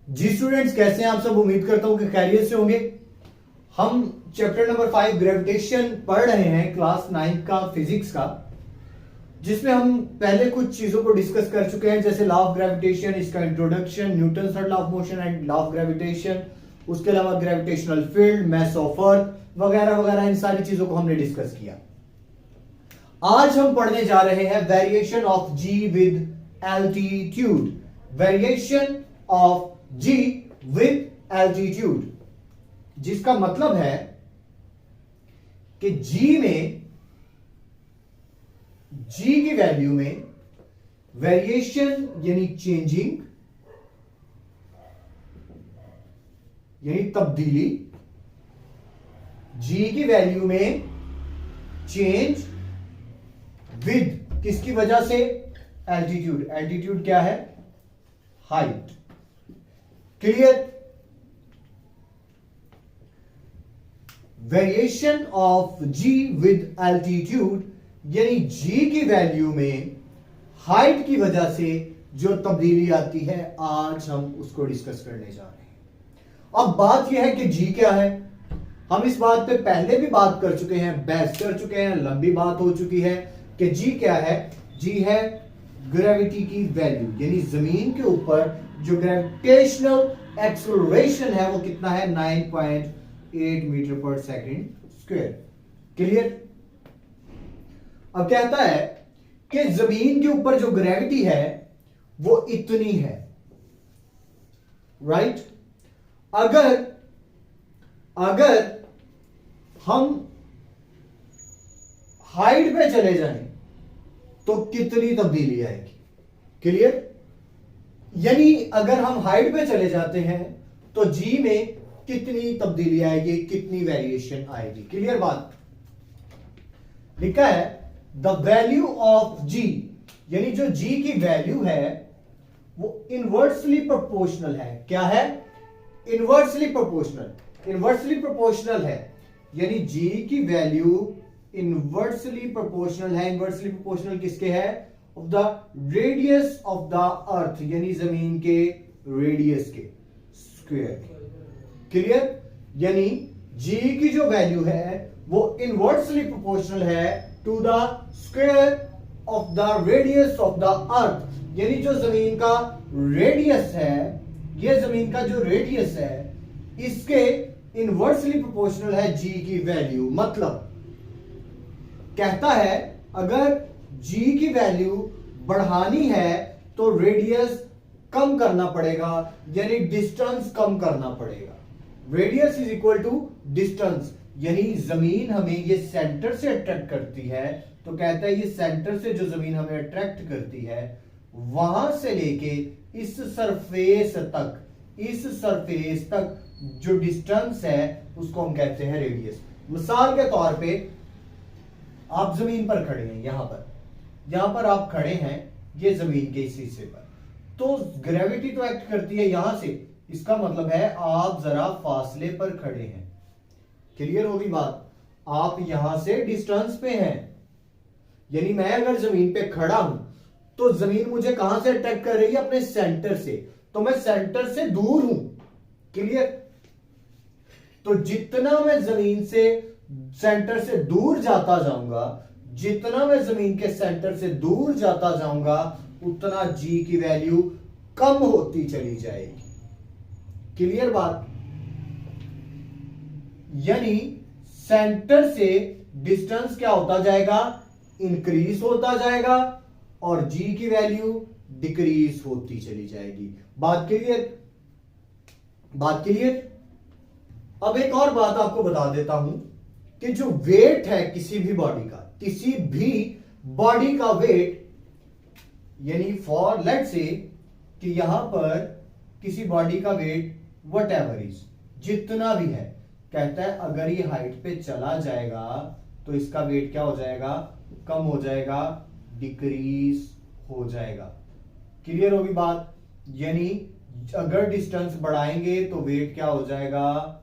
जी students, कैसे हैं आप सब। उम्मीद करता हूं कि खैरियत से होंगे। हम चैप्टर नंबर 5 ग्रेविटेशन पढ़ रहे हैं, क्लास 9 का फिजिक्स का, जिसमें हम पहले कुछ चीजों को डिस्कस कर चुके हैं, जैसे लॉ ऑफ ग्रेविटेशन, इसका introduction, Newton third law of motion and law of gravitation, उसके अलावा ग्रेविटेशनल फील्ड, मास ऑफ अर्थ वगैरह वगैरह, इन सारी चीजों को हमने डिस्कस किया। आज हम पढ़ने जा रहे हैं variation of ji with altitude. Variation of ji with altitude, जिसका मतलब है कि जी की वैल्यू में वेरिएशन यानी चेंजिंग यानी तब्दीली, जी की वैल्यू में चेंज विद किसकी वजह से? एल्टीट्यूड। एल्टीट्यूड क्या है? Height. Clear? Variation of ji with altitude यानी जी की वैल्यू में हाइट की वजह से जो तब्दीली आती है, आज हम उसको डिस्कस करने जा रहे हैं। अब बात यह है कि जी क्या है। हम इस बात पे पहले भी बात कर चुके हैं, बहस कर चुके हैं, लंबी बात हो चुकी है कि जी क्या है। जी है ग्रेविटी की वैल्यू, यानी जमीन के ऊपर जो ग्रेविटेशनल एक्सेलरेशन है वो कितना है? 9.8 मीटर पर सेकंड स्क्वायर। क्लियर? अब कहता है कि जमीन के ऊपर जो ग्रेविटी है वो इतनी है, राइट? अगर हम हाइट पे चले जाएं तो कितनी तब्दीली आएगी? क्लियर? यानी अगर हम हाइट पे चले जाते हैं तो जी में कितनी तब्दीली आएगी, कितनी वेरिएशन आएगी? क्लियर बात? लिखा है द वैल्यू ऑफ जी, यानी जो जी की वैल्यू है वो इनवर्सली प्रोपोर्शनल है। क्या है? Inversely proportional. इनवर्सली प्रोपोर्शनल है, यानी जी की वैल्यू इनवर्सली प्रोपोर्शनल है। इनवर्सली प्रोपोर्शनल किसके है? Of the radius of the earth, यानी जमीन के रेडियस के स्क्वायर। क्लियर? यानी जी की जो वैल्यू है वो इनवर्सली प्रोपोर्शनल है to the square of the radius of the earth, यानी जो जमीन का रेडियस है, ये जमीन का जो रेडियस है इसके इनवर्सली प्रोपोर्शनल है जी की वैल्यू। मतलब कहता है अगर जी की वैल्यू बढ़ानी है तो रेडियस कम करना पड़ेगा, यानी डिस्टेंस कम करना पड़ेगा। Radius is equal to distance, यानी जमीन हमें ये सेंटर से अट्रैक्ट करती है, तो कहता है ये सेंटर से जो जमीन हमें अट्रैक्ट करती है वहां से लेके इस सरफेस तक जो डिस्टेंस है उसको हम कहते हैं रेडियस। मिसाल के तौर पे आप जमीन पर खड़े हैं, यहां पर आप खड़े हैं, ये जमीन के इस हिस्से पर, तो ग्रेविटी तो एक्ट करती है यहां से, इसका मतलब है आप जरा फासले पर खड़े हैं। क्लियर होगी बात? आप यहां से डिस्टेंस पे हैं, यानी मैं अगर जमीन पे खड़ा हूं तो जमीन मुझे कहां से अटैक कर रही है? अपने सेंटर से, तो मैं सेंटर से दूर हूं। क्लियर? तो जितना मैं जमीन से सेंटर से दूर जाता जाऊंगा, जितना मैं जमीन के सेंटर से दूर जाता जाऊंगा उतना जी की वैल्यू कम होती चली जाएगी। क्लियर बात? यानी सेंटर से डिस्टेंस क्या होता जाएगा? इंक्रीज होता जाएगा और जी की वैल्यू डिक्रीज होती चली जाएगी। बात क्लियर? बात क्लियर? अब एक और बात आपको बता देता हूं कि जो वेट है किसी भी बॉडी का वेट, यानी फॉर लेट्स से कि यहां पर किसी बॉडी का वेट वट एवर इज, जितना भी है, कहता है अगर ये हाइट पे चला जाएगा तो इसका वेट क्या हो जाएगा? कम हो जाएगा, डिक्रीज हो जाएगा। क्लियर होगी बात? यानी अगर डिस्टेंस बढ़ाएंगे तो वेट क्या हो जाएगा?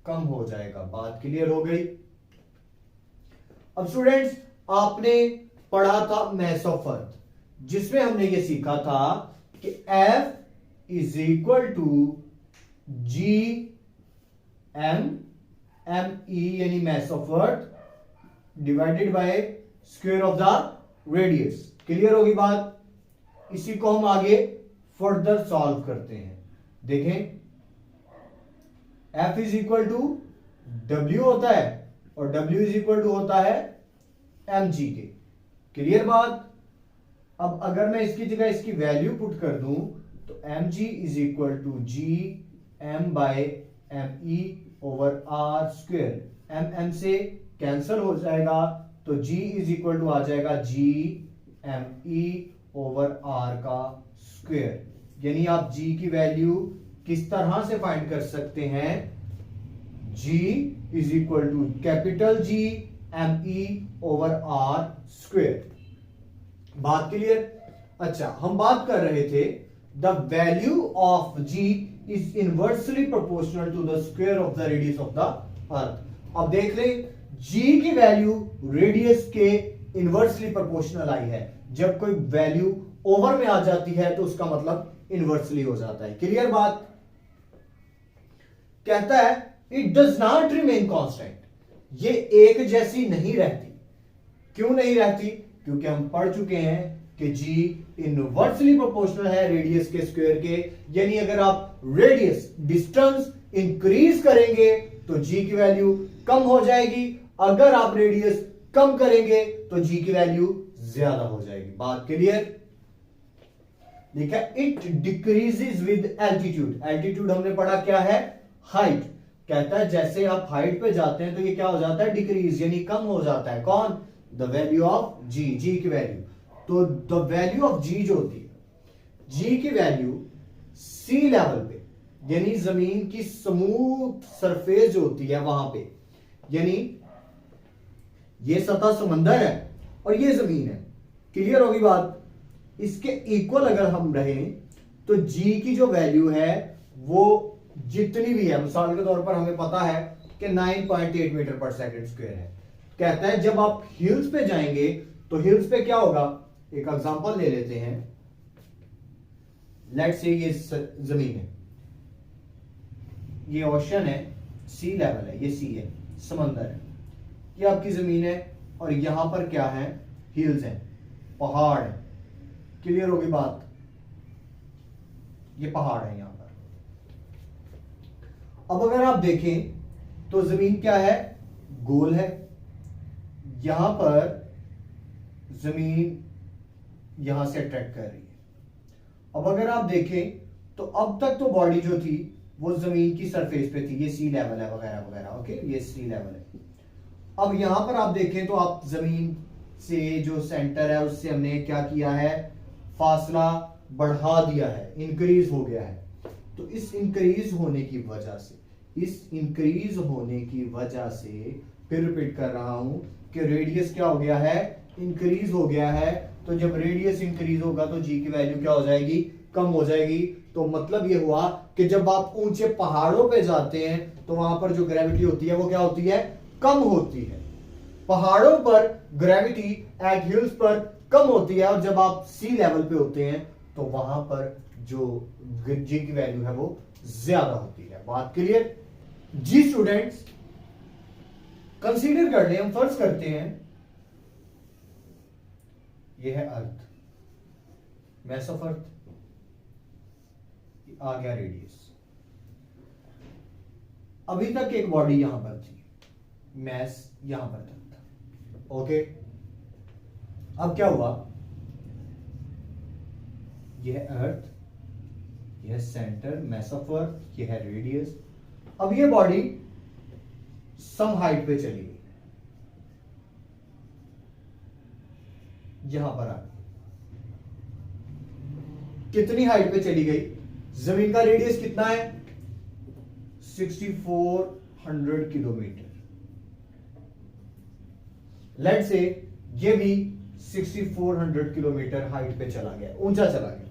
कम हो जाएगा। बात क्लियर हो गई? अब स्टूडेंट्स, आपने पढ़ा था मास ऑफ अर्थ, जिसमें हमने ये सीखा था कि F is equal to G M M E यानी mass of earth divided by square of the radius. Clear होगी बात? इसी को हम आगे फर्दर सॉल्व करते हैं। देखें, F is equal to W होता है और W इज इक्वल टू होता है mg के। क्लियर बात? अब अगर मैं इसकी जगह इसकी वैल्यू पुट कर दूं तो mg is equal to G M by M E over R square. M से कैंसल हो जाएगा तो g इज इक्वल टू आ जाएगा G M E over R का स्क्वेयर। यानी आप g की वैल्यू किस तरह से फाइंड कर सकते हैं? g is equal to capital G M E over R square. बात क्लियर? अच्छा, हम बात कर रहे थे the value of g is inversely proportional to the square of the radius of the earth. अब देख लें, g की वैल्यू रेडियस के इनवर्सली प्रोपोर्शनल आई है। जब कोई वैल्यू ओवर में आ जाती है तो उसका मतलब इनवर्सली हो जाता है। क्लियर बात? कहता है it does not remain constant, ये एक जैसी नहीं रहती। क्यों नहीं रहती? क्योंकि हम पढ़ चुके हैं कि g इनवर्सली प्रोपोर्शनल है रेडियस के स्क्वायर के। यानी अगर आप रेडियस डिस्टेंस इंक्रीज करेंगे तो g की वैल्यू कम हो जाएगी, अगर आप रेडियस कम करेंगे तो g की वैल्यू ज्यादा हो जाएगी। बात क्लियर? देखा, it decreases with altitude. Altitude हमने पढ़ा क्या है? हाइट। कहता है जैसे आप हाइट पे जाते हैं तो ये क्या हो जाता है? डिक्रीज, यानी कम हो जाता है। कौन? द वैल्यू ऑफ जी, जी की वैल्यू। तो द वैल्यू ऑफ जी जो होती है, जी की वैल्यू सी लेवल पे, यानी जमीन की स्मूथ सरफेस जो होती है वहां पे, यानी ये सतह समंदर है और ये जमीन है। क्लियर होगी बात? इसके इक्वल अगर हम रहें तो जी की जो वैल्यू है वो जितनी भी है, मिसाल के तौर पर हमें पता है कि 9.8 मीटर पर सेकंड स्क्वायर है। कहता है जब आप हिल्स पे जाएंगे तो हिल्स पे क्या होगा? एक एग्जांपल ले लेते हैं। लेट्स से ये जमीन है, ये ओशन है, सी लेवल है, ये सी है, समंदर है, ये आपकी जमीन है और यहां पर क्या है? हिल्स है, पहाड़ है। क्लियर होगी बात? ये पहाड़ है यहां पर। अब अगर आप देखें तो जमीन क्या है? गोल है। यहां पर जमीन यहां से अट्रैक्ट कर रही है। अब अगर आप देखें तो अब तक तो बॉडी जो थी वो जमीन की सरफेस पे थी, ये सी लेवल है वगैरह वगैरह। ओके, ये सी लेवल है। अब यहां पर आप देखें तो आप जमीन से जो सेंटर है उससे हमने क्या किया है? फासला बढ़ा दिया है, इंक्रीज हो गया है। तो इस इंक्रीज होने की वजह से, फिर रिपीट कर रहा हूं कि रेडियस क्या हो गया है? इंक्रीज हो गया है। तो जब रेडियस इंक्रीज होगा तो जी की वैल्यू क्या हो जाएगी? कम हो जाएगी। तो मतलब ये हुआ कि जब आप ऊंचे पहाड़ों पे जाते हैं तो वहां पर जो ग्रेविटी होती है वो क्या होती है? कम होती है। पहाड़ों पर ग्रेविटी एट हिल्स पर कम होती है और जब आप सी लेवल पे होते हैं तो वहां पर जो जी की वैल्यू है वो ज्यादा होती है। बात क्लियर? जी स्टूडेंट्स, कंसीडर कर ले, हम फर्ज करते हैं ये है अर्थ, मैस ऑफ अर्थ, आ गया रेडियस। अभी तक एक बॉडी यहां पर थी, मैस यहां पर तक था। ओके, अब क्या हुआ? यह है अर्थ, यह सेंटर, मैस ऑफ अर्थ, यह है रेडियस। अब यह बॉडी सम हाइट पे चली गई, यहां पर आ गई। कितनी हाइट पे चली गई? जमीन का रेडियस कितना है? 6400 किलोमीटर। लेट्स से ये भी 6400 किलोमीटर हाइट पे चला गया, ऊंचा चला गया।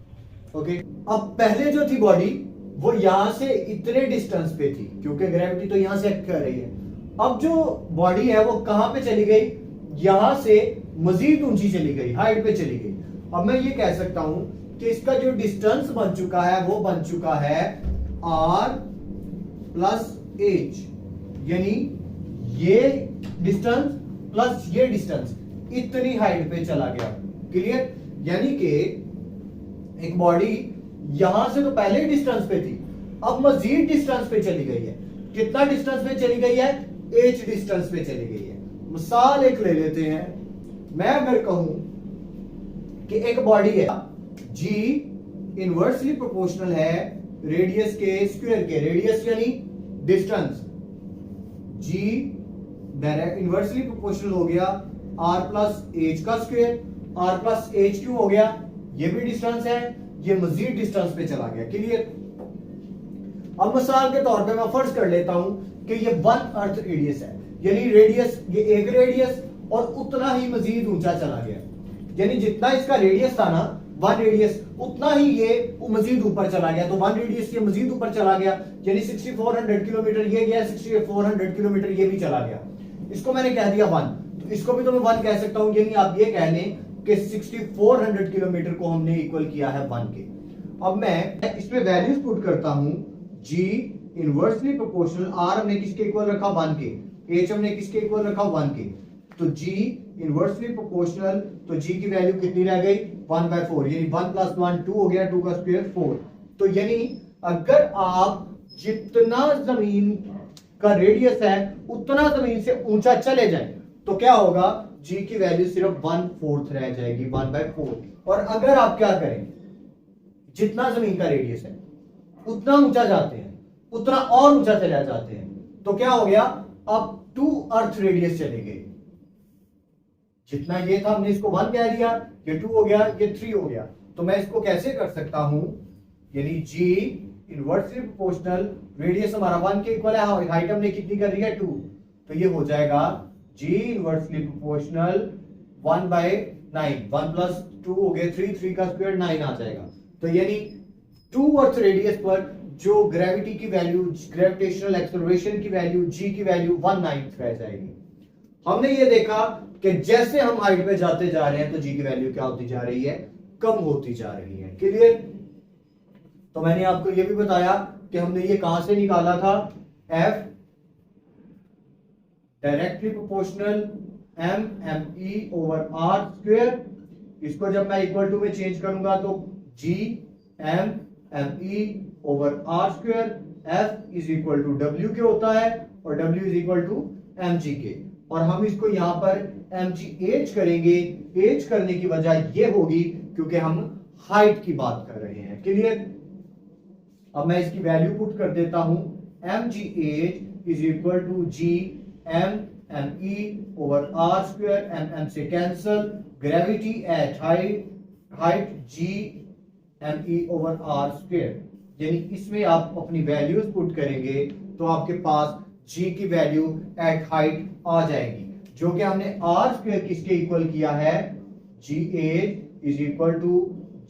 ओके, अब पहले जो थी बॉडी वो यहां से इतने डिस्टेंस पे थी क्योंकि ग्रेविटी तो यहां से एक्ट कर रही है। अब जो बॉडी है वो कहां पे चली गई? यहां से मजीद ऊंची चली गई, हाइट पे चली गई। अब मैं ये कह सकता हूं कि इसका जो डिस्टेंस बन चुका है वो बन चुका है r प्लस h, यानी ये डिस्टेंस प्लस ये डिस्टेंस इतनी हाइट पे चला गया। क्लियर? यानी कि एक बॉडी यहां से तो पहले ही डिस्टेंस पे थी, अब मजीद डिस्टेंस पे चली गई है। कितना डिस्टेंस पे चली गई है? h डिस्टेंस पे चली गई है। मिसाल एक ले लेते हैं, मैं अगर कहूं कि एक बॉडी है g इनवर्सली प्रोपोर्शनल है रेडियस के स्क्वायर के, रेडियस यानी डिस्टेंस, g इनवर्सली प्रोपोर्शनल हो गया r प्लस h का स्क्वायर। r प्लस h क्यों हो गया? ये भी डिस्टेंस है, ये मजीद डिस्टेंस पे चला गया। क्लियर? अब मिसाल के तौर पे मैं फर्ज कर लेता हूं कि ये 1 अर्थ रेडियस है, यानी रेडियस ये एक रेडियस और उतना ही मजीद ऊंचा चला गया, यानी जितना इसका रेडियस था ना 1 रेडियस, उतना ही ये मजीद ऊपर चला गया। तो 1 रेडियस ये मजीद ऊपर चला गया, यानी 6400 किलोमीटर ये गया, 6400 किलोमीटर ये भी चला गया। इसको मैंने कह दिया 1, तो इसको भी तो मैं 1 कह सकता हूं, यानी आप ये कह लें कि 6400 किलोमीटर को हमने इक्वल किया है 1 के। अब मैं इसमें वैल्यूज पुट करता हूं, g इनवर्सली प्रोपोर्शनल, r हमने किसके इक्वल रखा? 1 के, h हमने किसके इक्वल रखा? 1 के। तो g इनवर्सली प्रोपोर्शनल, तो g की वैल्यू कितनी रह गई? 1/4, यानी 1 + 1 2 हो गया, 2 का स्क्वायर 4। तो यानी अगर आप जितना जमीन का रेडियस है उतना जमीन से ऊंचा चले जाए तो क्या होगा? g की वैल्यू सिर्फ 1/4 रह जाएगी, 1/4। और अगर आप क्या करें, जितना जमीन का रेडियस है उतना ऊंचा जाते हैं, उतना और ऊंचा चले जाते हैं, तो क्या हो गया? अब 2 अर्थ रेडियस चले गए। जितना ये था हमने इसको 1 कह दिया, ये 2 हो गया, ये 3 हो गया। तो मैं इसको कैसे कर सकता हूं, यानी g इनवर्सली प्रोपोर्शनल, रेडियस हमारा 1 के इक्वल है, हाइट हमने कितनी कर रही है? 2, तो ये हो जाएगा g इनवर्सली प्रोपोर्शनल 1/9, 1 + 2 हो गया 3, 3 का स्क्वायर 9 आ जाएगा। तो यानी 2 अर्थ रेडियस पर जो ग्रेविटी की वैल्यू, ग्रेविटेशनल एक्सेलरेशन की वैल्यू, g की वैल्यू 1/9 रह जाएगी। हमने ये देखा कि जैसे हम हाइट पे जाते जा रहे हैं तो g की वैल्यू क्या होती जा रही है? कम होती जा रही है। क्लियर? तो मैंने आपको ये भी बताया कि हमने ये कहां से निकाला था, f डायरेक्टली प्रोपोर्शनल m/m/e/r²। इसको जब मैं इक्वल टू में चेंज करूंगा तो g m/m/e/r², f = w के होता है और w = mg के। और हम इसको यहां पर mgh करेंगे। h करने की वजह यह होगी क्योंकि हम हाइट की बात कर रहे हैं। क्लियर? अब मैं इसकी वैल्यू पुट कर देता हूं, mgh = g m/m/e/r², m से cancel, gravity eight height g m/e/r², यानी इसमें आप अपनी वैल्यूज पुट करेंगे तो आपके पास g की वैल्यू एट हाइट आ जाएगी, जो कि हमने r² किसके इक्वल किया है? gh =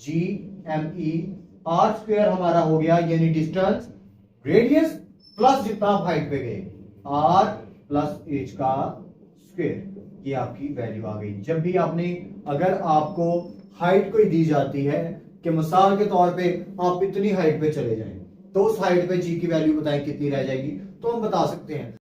g m/e/r² हमारा हो गया, यानी डिस्टेंस, रेडियस प्लस जितना आप हाइट पे गए, r प्लस h का स्क्वायर, ये आपकी वैल्यू आ गई। जब भी आपने, अगर आपको हाइट कोई दी जाती है कि मिसाल के तौर पे आप इतनी हाइट पे चले जाएं तो उस हाइट पे g की वैल्यू बताएं कितनी रह जाएगी, तो हम बता सकते हैं